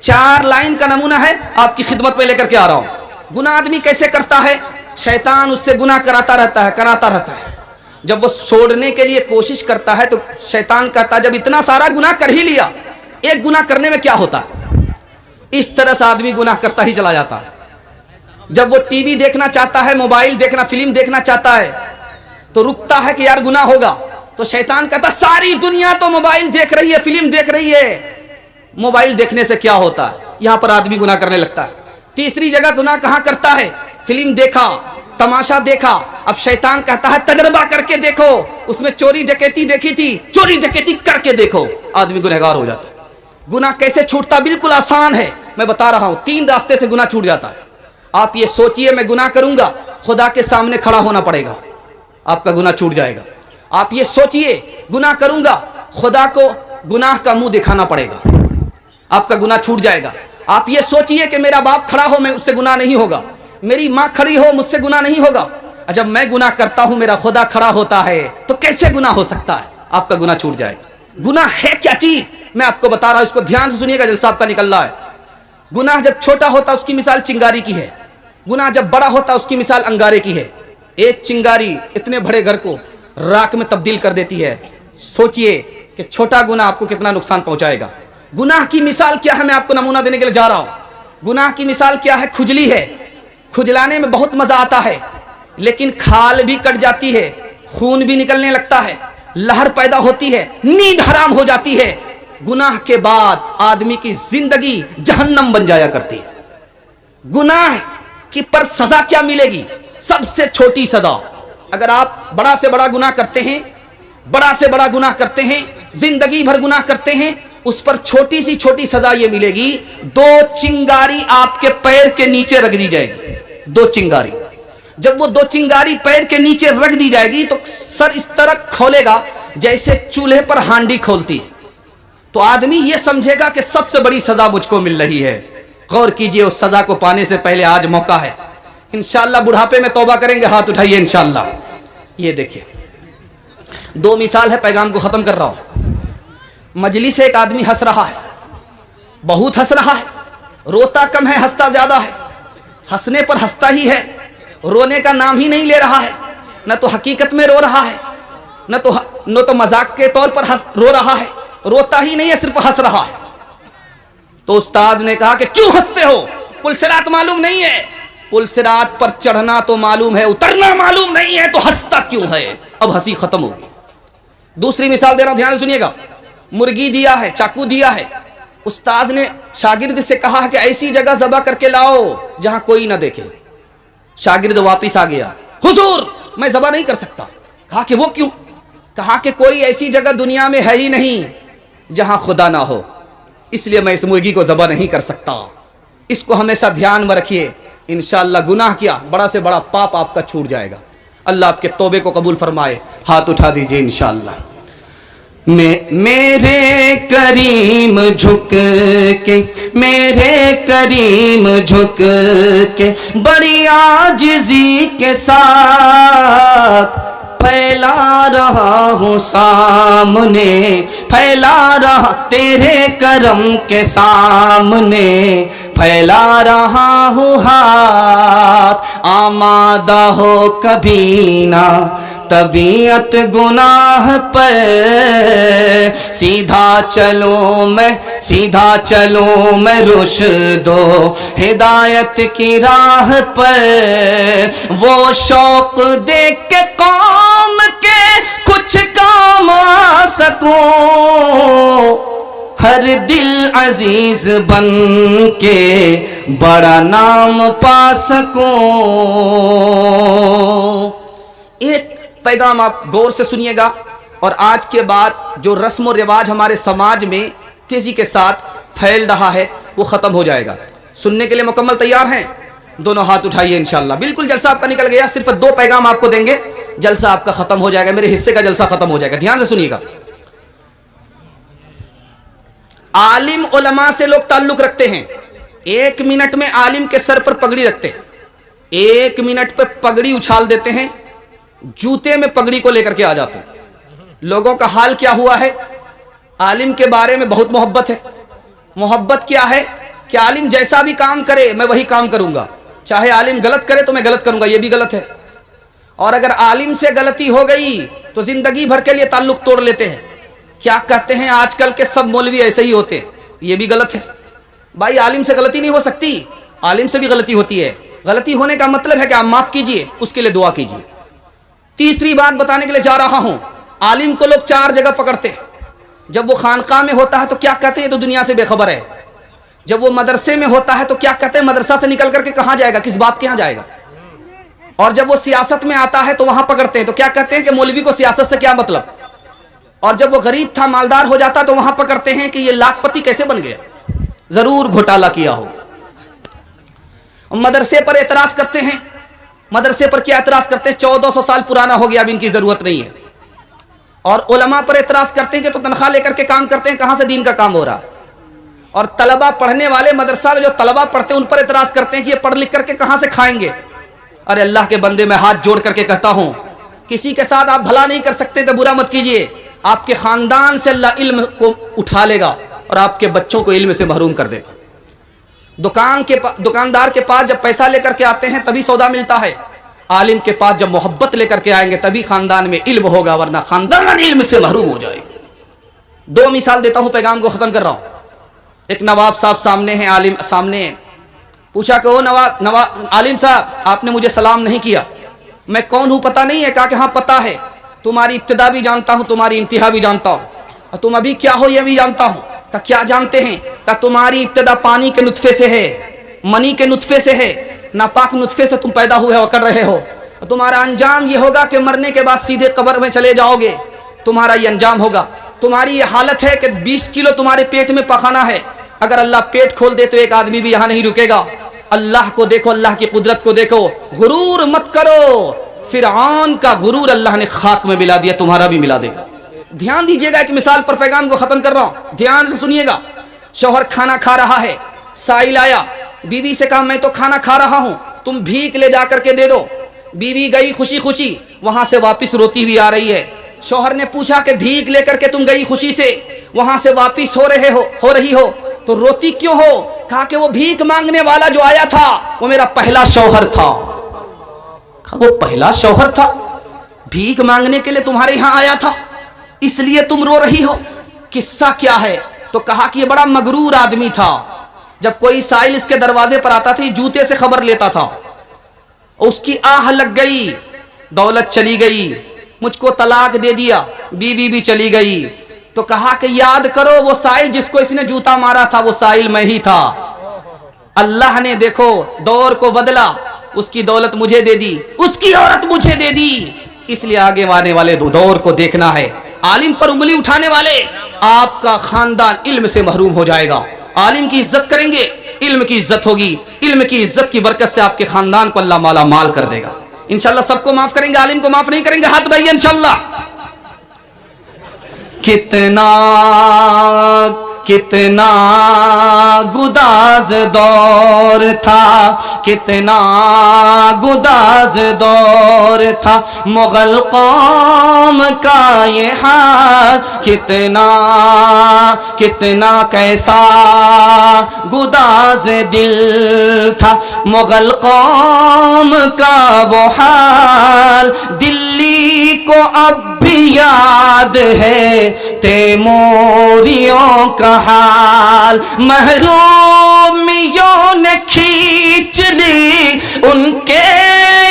4 लाइन का नमूना है, आपकी खिदमत में लेकर के आ रहा हूँ। गुनाह आदमी कैसे करता है, शैतान उससे गुनाह कराता रहता है। जब वो छोड़ने के लिए कोशिश करता है तो शैतान कहता है जब इतना सारा गुनाह कर ही लिया, एक गुनाह करने में क्या होता है। इस तरह से आदमी गुनाह करता ही चला जाता है। जब वो टीवी देखना चाहता है, मोबाइल देखना, फिल्म देखना चाहता है तो रुकता है कि यार गुनाह होगा, तो शैतान कहता सारी दुनिया तो मोबाइल देख रही है, फिल्म देख रही है, मोबाइल देखने से क्या होता है। यहां पर आदमी गुनाह करने लगता है। तीसरी जगह गुनाह कहां करता है, फिल्म देखा, तमाशा देखा, अब शैतान कहता है तजर्बा करके देखो, उसमें चोरी डकैती देखी थी, चोरी डकैती करके देखो, आदमी गुनहगार हो जाता है। गुनाह कैसे छूटता, बिल्कुल आसान है, मैं बता रहा हूं। 3 रास्ते से गुनाह छूट जाता है। आप ये सोचिए मैं गुनाह करूंगा, खुदा के सामने खड़ा होना पड़ेगा, आपका गुनाह छूट जाएगा। आप ये सोचिए गुनाह करूंगा, खुदा को गुनाह का मुंह दिखाना पड़ेगा, आपका गुनाह छूट जाएगा। आप ये सोचिए कि मेरा बाप खड़ा हो, मैं उससे गुनाह नहीं होगा, मेरी माँ खड़ी हो, मुझसे गुनाह नहीं होगा। जब मैं गुनाह करता हूं, मेरा खुदा खड़ा होता है, तो कैसे गुनाह हो सकता है, आपका गुनाह छूट जाएगा। गुनाह है क्या चीज, मैं आपको बता रहा हूं, इसको ध्यान से सुनिएगा, जलसा आपका निकल रहा है। गुनाह जब छोटा होता उसकी मिसाल चिंगारी की है, गुनाह जब बड़ा होता उसकी मिसाल अंगारे की है। एक चिंगारी इतने बड़े घर को राख में तब्दील कर देती है। सोचिए कि छोटा गुनाह आपको कितना नुकसान पहुंचाएगा। गुनाह की मिसाल क्या है, मैं आपको नमूना देने के लिए जा रहा हूं। गुनाह की मिसाल क्या है, खुजली है। खुजलाने में बहुत मजा आता है, लेकिन खाल भी कट जाती है, खून भी निकलने लगता है, लहर पैदा होती है, नींद हराम हो जाती है। गुनाह के बाद आदमी की जिंदगी जहन्नम बन जाया करती है। गुनाह की पर सजा क्या मिलेगी, सबसे छोटी सजा। अगर आप बड़ा से बड़ा गुनाह करते हैं, बड़ा से बड़ा गुनाह करते हैं, जिंदगी भर गुनाह करते हैं, उस पर छोटी सी छोटी सजा ये मिलेगी, 2 चिंगारी आपके पैर के नीचे रख दी जाएगी। 2 चिंगारी, जब वो 2 चिंगारी पैर के नीचे रख दी जाएगी तो सर इस तरह खोलेगा जैसे चूल्हे पर हांडी खोलती है, तो आदमी ये समझेगा कि सबसे बड़ी सजा मुझको मिल रही है। गौर कीजिए, उस सजा को पाने से पहले आज मौका है। इंशाअल्लाह बुढ़ापे में तौबा करेंगे, हाथ उठाइए इंशाअल्लाह। ये देखिए 2 मिसाल है, पैगाम को खत्म कर रहा हूं। मजलिस से एक आदमी हंस रहा है, बहुत हंस रहा है, रोता कम है, हंसता ज्यादा है। हंसने पर हंसता ही है, रोने का नाम ही नहीं ले रहा है। न तो हकीकत में रो रहा है, न तो मजाक के तौर पर रो रहा है, रोता ही नहीं है, सिर्फ हंस रहा है। तो उस्ताद ने कहा कि क्यों हंसते हो, पुलसिरात मालूम नहीं है? पुलसिरात पर चढ़ना तो मालूम है, उतरना मालूम नहीं है, तो हंसता क्यों है? अब हंसी खत्म होगी। दूसरी मिसाल दे रहा हूं, ध्यान से सुनिएगा। मुर्गी दिया है, चाकू दिया है, उस्ताद ने शागिर्द से कहा कि ऐसी जगह ज़बह करके लाओ जहां कोई ना देखे। शागिर्द वापिस आ गया, हुजूर मैं ज़बह नहीं कर सकता। कहा कि वो क्यों? कहा कि कोई ऐसी जगह दुनिया में है ही नहीं जहां खुदा ना हो, इसलिए मैं इस मुर्गी को ज़बह नहीं कर सकता। इसको हमेशा ध्यान में रखिए। इंशाअल्लाह गुनाह किया, बड़ा से बड़ा पाप आपका छूट जाएगा। अल्लाह आपके तौबे को कबूल फरमाए। हाथ उठा दीजिए इंशाअल्लाह। میرے کریم جھک کے میرے کریم جھک کے بڑی عاجزی کے ساتھ پھیلا رہا ہوں سامنے، پھیلا رہا تیرے کرم کے سامنے، پھیلا رہا ہوں ہاتھ، آمادہ ہو کبھی نہ طبیعت گناہ پر، سیدھا چلوں میں رشد و ہدایت کی راہ پر، وہ شوق دیکھ کے قوم کے کچھ کام آ سکوں، ہر دل عزیز بن کے بڑا نام پا سکوں۔ ایک پیغام آپ غور سے سنیے گا، اور آج کے بعد جو رسم و رواج ہمارے سماج میں تیزی کے ساتھ پھیل رہا ہے وہ ختم ہو جائے گا۔ سننے کے لیے مکمل تیار ہیں؟ دونوں ہاتھ اٹھائیے انشاءاللہ۔ بالکل جلسہ آپ کا نکل گیا، صرف 2 پیغام آپ کو دیں گے، جلسہ آپ کا ختم ہو جائے گا، میرے حصے کا جلسہ ختم ہو جائے گا۔ دھیان سے سنیے گا۔ عالم علماء سے لوگ تعلق رکھتے ہیں، 1 منٹ میں عالم کے سر پر پگڑی رکھتے ہیں، 1 منٹ پہ پگڑی اچھال دیتے ہیں، جوتے میں پگڑی کو لے کر کے آ جاتے ہیں۔ لوگوں کا حال کیا ہوا ہے؟ عالم کے بارے میں بہت محبت ہے۔ محبت کیا ہے کہ عالم جیسا بھی کام کرے میں وہی کام کروں گا، چاہے عالم غلط کرے تو میں غلط کروں گا، یہ بھی غلط ہے۔ اور اگر عالم سے غلطی ہو گئی تو زندگی بھر کے لیے تعلق توڑ لیتے ہیں۔ کیا کہتے ہیں آج کل کے سب مولوی ایسے ہی ہوتے ہیں، یہ بھی غلط ہے۔ بھائی عالم سے غلطی نہیں ہو سکتی، عالم سے بھی غلطی ہوتی ہے۔ غلطی ہونے کا مطلب ہے کہ آپ معاف کیجئے، اس کے لیے دعا کیجئے۔ تیسری بات بتانے کے لیے جا رہا ہوں، عالم کو لوگ 4 جگہ پکڑتے ہیں۔ جب وہ خانقاہ میں ہوتا ہے تو کیا کہتے ہیں؟ تو دنیا سے بے خبر ہے۔ جب وہ مدرسے میں ہوتا ہے تو کیا کہتے ہیں؟ مدرسہ سے نکل کر کے کہاں جائے گا، کس باپ کے یہاں جائے گا۔ اور جب وہ سیاست میں آتا ہے تو وہاں پکڑتے ہیں، تو کیا کہتے ہیں کہ مولوی کو سیاست سے کیا مطلب۔ اور جب وہ غریب تھا مالدار ہو جاتا تو وہاں پکڑتے ہیں کہ یہ لاکھ پتی کیسے بن گیا، ضرور گھوٹالہ کیا ہوگا۔ مدرسے پر اعتراض کرتے ہیں، مدرسے پر کیا اعتراض کرتے ہیں؟ 1400 سال پرانا ہو گیا، اب ان کی ضرورت نہیں ہے۔ اور علماء پر اعتراض کرتے ہیں کہ تو تنخواہ لے کر کے کام کرتے ہیں، کہاں سے دین کا کام ہو رہا ہے۔ اور طلبہ پڑھنے والے مدرسہ میں جو طلبہ پڑھتے ہیں ان پر اعتراض کرتے ہیں کہ یہ پڑھ لکھ کر کے کہاں سے کھائیں گے۔ ارے اللہ کے بندے میں ہاتھ جوڑ کر کے کہتا ہوں، کسی کے ساتھ آپ بھلا نہیں کر سکتے تو برا مت کیجئے، آپ کے خاندان سے اللہ علم کو اٹھا لے گا اور آپ کے بچوں کو علم سے محروم کر دے گا۔ دکاندار کے پاس جب پیسہ لے کر کے آتے ہیں تبھی سودا ملتا ہے، عالم کے پاس جب محبت لے کر کے آئیں گے تبھی خاندان میں علم ہوگا، ورنہ خاندان علم سے محروم ہو جائے گا۔ 2 مثال دیتا ہوں، پیغام کو ختم کر رہا ہوں۔ ایک نواب صاحب سامنے ہیں، عالم سامنے ہیں، پوچھا کہ او نواب عالم صاحب آپ نے مجھے سلام نہیں کیا، میں کون ہوں پتہ نہیں ہے؟ کہا کہ ہاں پتہ ہے، تمہاری ابتدا بھی جانتا ہوں، تمہاری انتہا بھی جانتا ہوں، اور تم ابھی کیا ہو یہ بھی جانتا ہوں۔ کہا کیا جانتے ہیں؟ کہا تمہاری ابتدا پانی کے نطفے سے ہے، منی کے نطفے سے ہے، ناپاک نطفے سے تم پیدا ہوئے ہو کر رہے ہو، اور تمہارا انجام یہ ہوگا کہ مرنے کے بعد سیدھے قبر میں چلے جاؤ گے، تمہارا یہ انجام ہوگا۔ تمہاری یہ حالت ہے کہ 20 کلو تمہارے پیٹ میں پخانا ہے، اگر اللہ پیٹ کھول دے تو ایک آدمی بھی یہاں نہیں رکے گا۔ اللہ کو دیکھو، اللہ کی قدرت کو دیکھو، غرور مت کرو۔ فرعون کا غرور اللہ نے خاک میں ملا دیا، تمہارا بھی ملا دے گا۔ دھیان دیجئے گا، ایک مثال پر پیغام کو ختم کر رہا ہوں، دھیان سے سنیے گا۔ شوہر کھانا کھا رہا ہے، سائل آیا، بیوی سے کہا میں تو کھانا کھا رہا ہوں، تم بھیک لے جا کر کے دے دو۔ بیوی گئی خوشی خوشی، وہاں سے واپس روتی ہوئی آ رہی ہے۔ شوہر نے پوچھا کہ بھیک لے کر کے تم گئی خوشی سے، وہاں سے واپس ہو رہی ہو تو روتی کیوں ہو؟ کہا کہ وہ بھیک مانگنے والا جو آیا تھا وہ میرا پہلا شوہر تھا۔ وہ پہلا شوہر تھا، بھیک مانگنے کے لیے تمہارے یہاں آیا تھا، اس لیے تم رو رہی ہو۔ قصہ کیا ہے؟ تو کہا کہ یہ بڑا مغرور آدمی تھا، جب کوئی سائل اس کے دروازے پر آتا تھا جوتے سے خبر لیتا تھا، اس کی آہ لگ گئی، دولت چلی گئی، مجھ کو طلاق دے دیا، بیوی بھی چلی گئی۔ تو کہا کہ یاد کرو وہ سائل جس کو اس نے جوتا مارا تھا وہ سائل میں ہی تھا۔ اللہ نے دیکھو دور کو بدلا، اس کی دولت مجھے دے دی، اس کی عورت مجھے دے دی، اس لیے آگے آنے والے دور کو دیکھنا ہے۔ عالم پر انگلی اٹھانے والے، آپ کا خاندان علم سے محروم ہو جائے گا۔ عالم کی عزت کریں گے، علم کی عزت ہوگی، علم کی عزت کی برکت سے آپ کے خاندان کو اللہ مالا مال کر دے گا۔ انشاءاللہ سب کو معاف کریں گے، عالم کو معاف نہیں کریں گے، ہاتھ بھائیے انشاءاللہ۔ कितना कितना गुदाज दौर था, कितना गुदाज दौर था मुगल कौम का ये हाल, कितना कितना कैसा गुदाज दिल था मुगल कौम का वो हाल। दिल्ली को अब भी याद है तैमूरियों का हाल, महरूमियों ने खींच ली उनके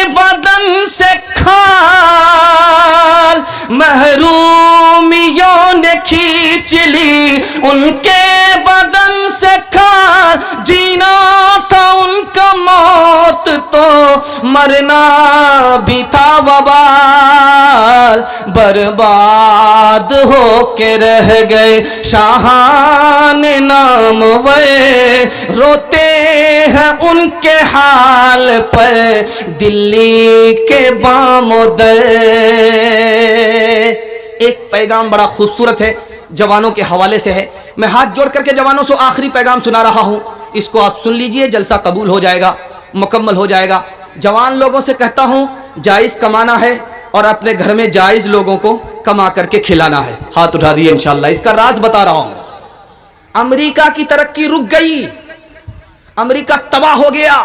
बदन से खाल, महरूमियों ने खींच ली उनके बदन से खाल। जीना था उनका मौत तो मरना भी था वबाल, बर्बाद हो के रह गए शाहान नाम वे, रोते हैं उनके हाल पर दिल्ली के बामोदर। एक पैगाम बड़ा खूबसूरत है, जवानों के हवाले से है। मैं हाथ जोड़ करके जवानों से आखिरी पैगाम सुना रहा हूं, इसको आप सुन लीजिए, जलसा कबूल हो जाएगा, मुकम्मल हो जाएगा। जवान लोगों से कहता हूं जायज़ कमाना है और अपने घर में जायज़ लोगों को कमा करके खिलाना है। हाथ उठा दिए इंशाअल्लाह। इसका राज बता रहा हूं। अमेरिका की तरक्की रुक गई, अमेरिका तबाह हो गया।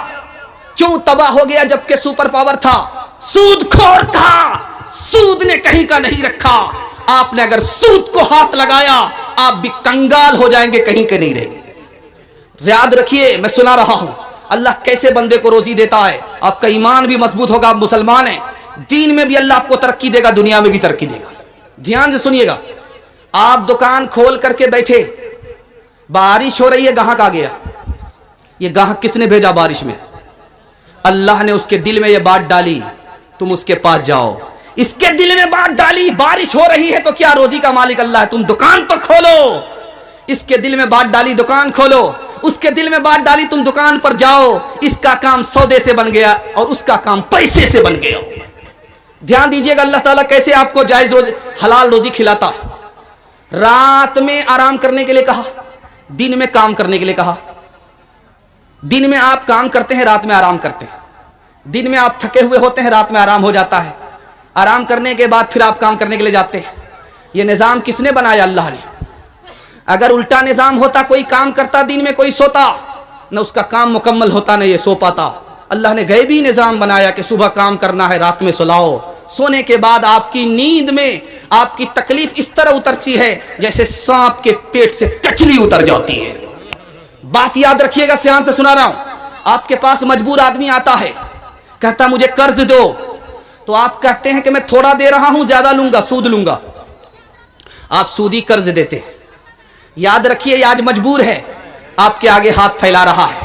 क्यों तबाह हो गया? जबकि सुपर पावर था, सूदखोर था, सूद ने कहीं का नहीं रखा। आपने अगर सूद को हाथ लगाया आप भी कंगाल हो जाएंगे, कहीं के नहीं रहेंगे। याद रखिए, मैं सुना रहा हूं अल्लाह कैसे बंदे को रोजी देता है। आपका ईमान भी मजबूत होगा, आप मुसलमान हैं, दीन में भी अल्लाह आपको तरक्की देगा, दुनिया में भी तरक्की देगा। ध्यान से सुनिएगा। आप दुकान खोल करके बैठे, बारिश हो रही है, गाहक आ गया। ये गाहक किसने भेजा बारिश में? अल्लाह ने उसके दिल में ये बात डाली, तुम उसके पास जाओ। इसके दिल में बात डाली, बारिश हो रही है तो क्या, रोजी का मालिक अल्लाह है, तुम दुकान तो खोलो। इसके दिल में बात डाली, दुकान खोलो। उसके दिल में बात डाली, तुम दुकान पर जाओ। इसका काम सौदे से बन गया और उसका काम पैसे से बन गया। ध्यान दीजिएगा, अल्लाह ताला कैसे आपको जायज रोजी, हलाल रोजी खिलाता। रात में आराम करने के लिए कहा, दिन में काम करने के लिए कहा। दिन में आप काम करते हैं, रात में आराम करते हैं। दिन में आप थके हुए होते हैं, रात में आराम हो जाता है। आराम करने के बाद फिर आप काम करने के लिए जाते हैं। ये निज़ाम किसने बनाया? अल्लाह ने। अगर उल्टा निज़ाम होता, कोई काम करता दिन में, कोई सोता, न उसका काम मुकम्मल होता, न ये सो पाता। अल्लाह ने गैबी निज़ाम बनाया कि सुबह काम करना है, रात में सुलाओ। सोने के बाद आपकी नींद में आपकी तकलीफ इस तरह उतरती है जैसे सांप के पेट से कचली उतर जाती है। बात याद रखिएगा, सियान से सुना रहा हूं। आपके पास मजबूर आदमी आता है, कहता मुझे कर्ज दो, तो आप कहते हैं कि मैं थोड़ा दे रहा हूं, ज्यादा लूंगा, सूद लूंगा। आप सूदी कर्ज देते हैं। याद रखिए, ये आज मजबूर है, आपके आगे हाथ फैला रहा है,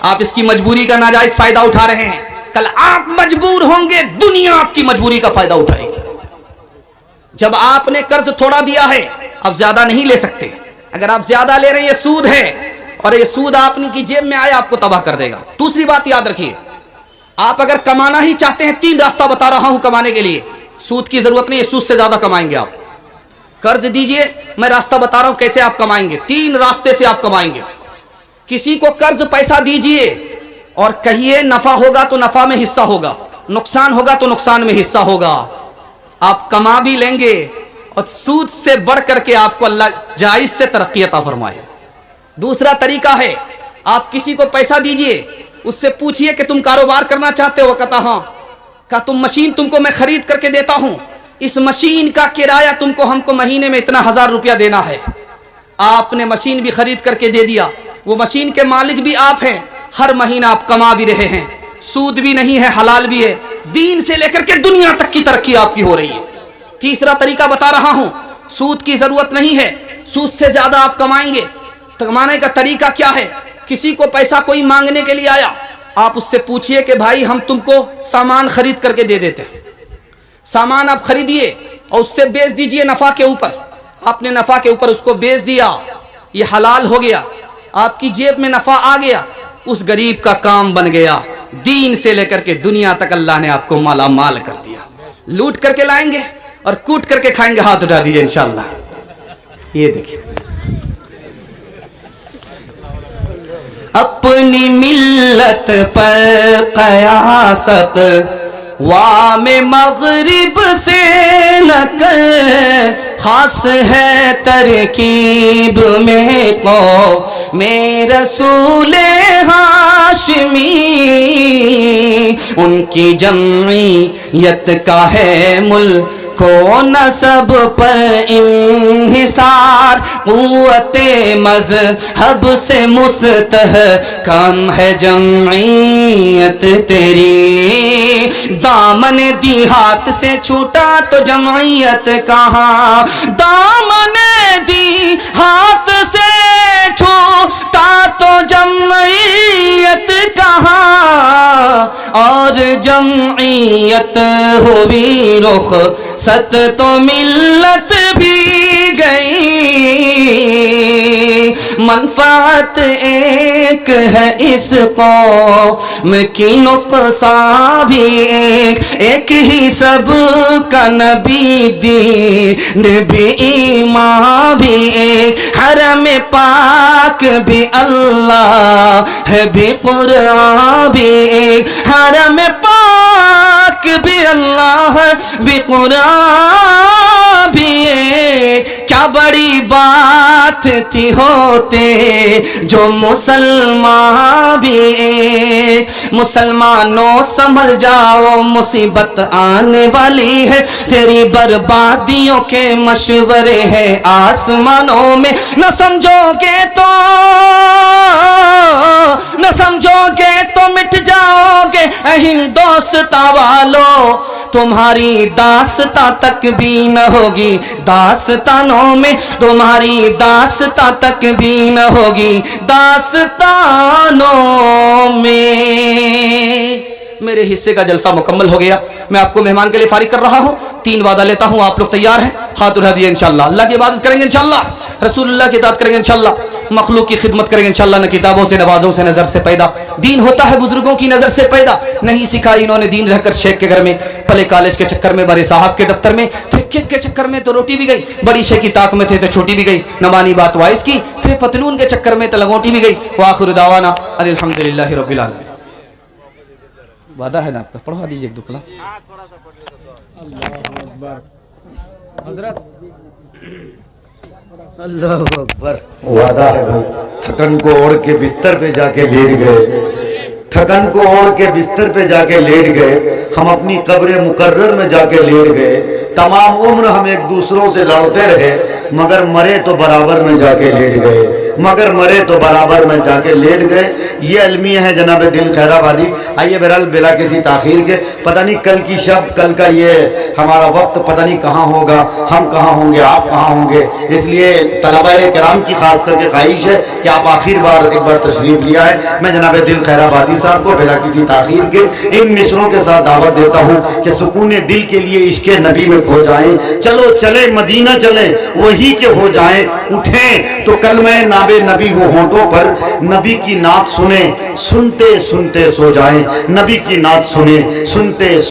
आप इसकी मजबूरी का नाजायज फायदा उठा रहे हैं। कल आप मजबूर होंगे, दुनिया आपकी मजबूरी का फायदा उठाएगी। जब आपने कर्ज थोड़ा दिया है, अब ज्यादा नहीं ले सकते। अगर आप ज्यादा ले रहे हैं, ये सूद है, और ये सूद आपने की जेब में आया, आपको तबाह कर देगा। दूसरी बात याद रखिए, आप अगर कमाना ही चाहते हैं, 3 रास्ता बता रहा हूं कमाने के लिए। सूद की जरूरत नहीं है, सूद से ज्यादा कमाएंगे आप। कर्ज दीजिए, मैं रास्ता बता रहा हूं कैसे आप कमाएंगे। 3 रास्ते से आप कमाएंगे। किसी को कर्ज पैसा दीजिए और कहिए नफा होगा तो नफा में हिस्सा होगा, नुकसान होगा तो नुकसान में हिस्सा होगा। आप कमा भी लेंगे और सूद से बढ़ करके आपको अल्लाह जायज से तरक्की अता फरमाए। दूसरा तरीका है, आप किसी को पैसा दीजिए, उससे पूछिए कि तुम कारोबार करना चाहते हो? कहता हाँ। कहा तुम मशीन तुमको मैं खरीद करके देता हूं, इस मशीन का किराया तुमको हमको महीने में इतना 1000 रुपया देना है। आपने मशीन भी खरीद करके दे दिया, वो मशीन के मालिक भी आप हैं, हर महीना आप कमा भी रहे हैं, सूद भी नहीं है, हलाल भी है, दीन से लेकर के दुनिया तक की तरक्की आपकी हो रही है। तीसरा तरीका बता रहा हूं, सूद की जरूरत नहीं है, सूद से ज्यादा आप कमाएंगे। कमाने का तरीका क्या है? किसी को पैसा कोई मांगने के लिए आया, आप उससे पूछिए कि भाई हम तुमको सामान खरीद करके दे देते हैं। सामान आप खरीदिए और उससे बेच दीजिए नफा के ऊपर। आपने नफा के ऊपर उसको बेच दिया, ये हलाल हो गया, आपकी जेब में नफा आ गया, उस गरीब का काम बन गया। दीन से लेकर के दुनिया तक अल्लाह ने आपको माला माल कर दिया। लूट करके लाएंगे और कूट करके खाएंगे। हाथ उठा दीजिए इंशाअल्लाह। یہ دیکھیں اپنی ملت پر قیاست وام مغرب سے نہ کر، خاص ہے ترکیب میں قوم رسول ہاشمی، ان کی جمعیت کا ہے ملک کو نسب پر انحصار، قوت مذہب سے مستحکم ہے جمعیت تیری، دامن دیہات سے چھوٹا تو جمعیت کہاں، دامن دیہات سے چھوٹا تو جمعیت کہاں، اور جمعیت ہوئی رخ ست تو ملت بھی گئی، منفعت ایک ہے اس قوم کی، نقصان بھی ایک ہی سب کا، نبی دین بھی ایمان بھی ایک، حرم پاک بھی اللہ ہے بھی قرآن بھی ایک، حرم پاک بھی اللہ بھی قرآن بھی ایک، کیا بڑی بات تھی ہوتے جو مسلمان بھی ایک، مسلمانوں سنبھل جاؤ مصیبت آنے والی ہے، تیری بربادیوں کے مشورے ہیں آسمانوں میں، نہ سمجھو گے تو مٹ جاؤ گے اے ہندوستان والو، تمہاری داستاں تک بھی نہ ہوگی داستانوں میں، تمہاری داستاں تک بھی نہ ہوگی داستانوں میں۔ میرے حصے کا جلسہ مکمل ہو گیا، میں آپ کو مہمان کے لیے فارغ کر رہا ہوں، 3 وعدہ لیتا ہوں، آپ لوگ تیار ہیں؟ ہاتھ اٹھا دیے انشاءاللہ، اللہ کی عبادت کریں گے انشاءاللہ، رسول اللہ کی اطاعت کریں گے انشاءاللہ، مخلوق کی خدمت کریں گے انشاءاللہ، نہ کتابوں سے نوازوں سے نظر سے پیدا، دین ہوتا ہے بزرگوں کی نظر سے پیدا، نہیں سکھائی انہوں نے دین رہ کر شیخ کے گھر میں، پلے کالج کے چکر میں، بڑے صاحب کے دفتر میں، پھر کیک کے چکر میں تو روٹی بھی گئی، بڑی شیخ کی طاق میں تھے تو چھوٹی بھی گئی، نمانی بات وائس کی، پھر پتلون کے چکر میں تو لنگوٹی بھی گئی، وآخر دعوانا الحمدللہ رب العالمین۔ وعدہ ہے نا آپ کا، پڑھوا دیجئے ایک دکڑا۔ اللہ اکبر، وعدہ ہے بھائی، تھکن کو اوڑھ کے بستر پہ جا کے لیٹ گئے، تھکن کو اوڑھ کے بستر پہ جا کے لیٹ گئے، ہم اپنی قبر مقرر میں جا کے لیٹ گئے، تمام عمر ہم ایک دوسروں سے لڑتے رہے، مگر مرے تو برابر میں جا کے لیٹ گئے، مگر مرے تو برابر میں جا کے لیٹ گئے۔ یہ المیہ ہے جناب دل خیر آبادی۔ آئیے بہرحال بلا کسی تاخیر کے، پتہ نہیں کل کی شب، کل کا یہ ہمارا وقت پتہ نہیں کہاں ہوگا، ہم کہاں ہوں گے، آپ کہاں ہوں گے، اس لیے طلباء کرام کی خاص کر کے خواہش ہے کہ آپ آخر بار ایک بار تشریف لیا ہے۔ میں جناب دل خیر آبادی صاحب کو بلا کسی تاخیر کے ان مصروں کے ساتھ دعوت دیتا ہوں کہ سکون دل کے لیے عشق نبی میں کھو جائیں، چلو چلے مدینہ چلیں وہی کے ہو جائیں، اٹھیں تو کلمہ ناب نبی ہو ہونٹوں پر، نبی کی نعت سنیں، سنتے سنتے سو جائیں، نبی کی نعت سنیں، سنتے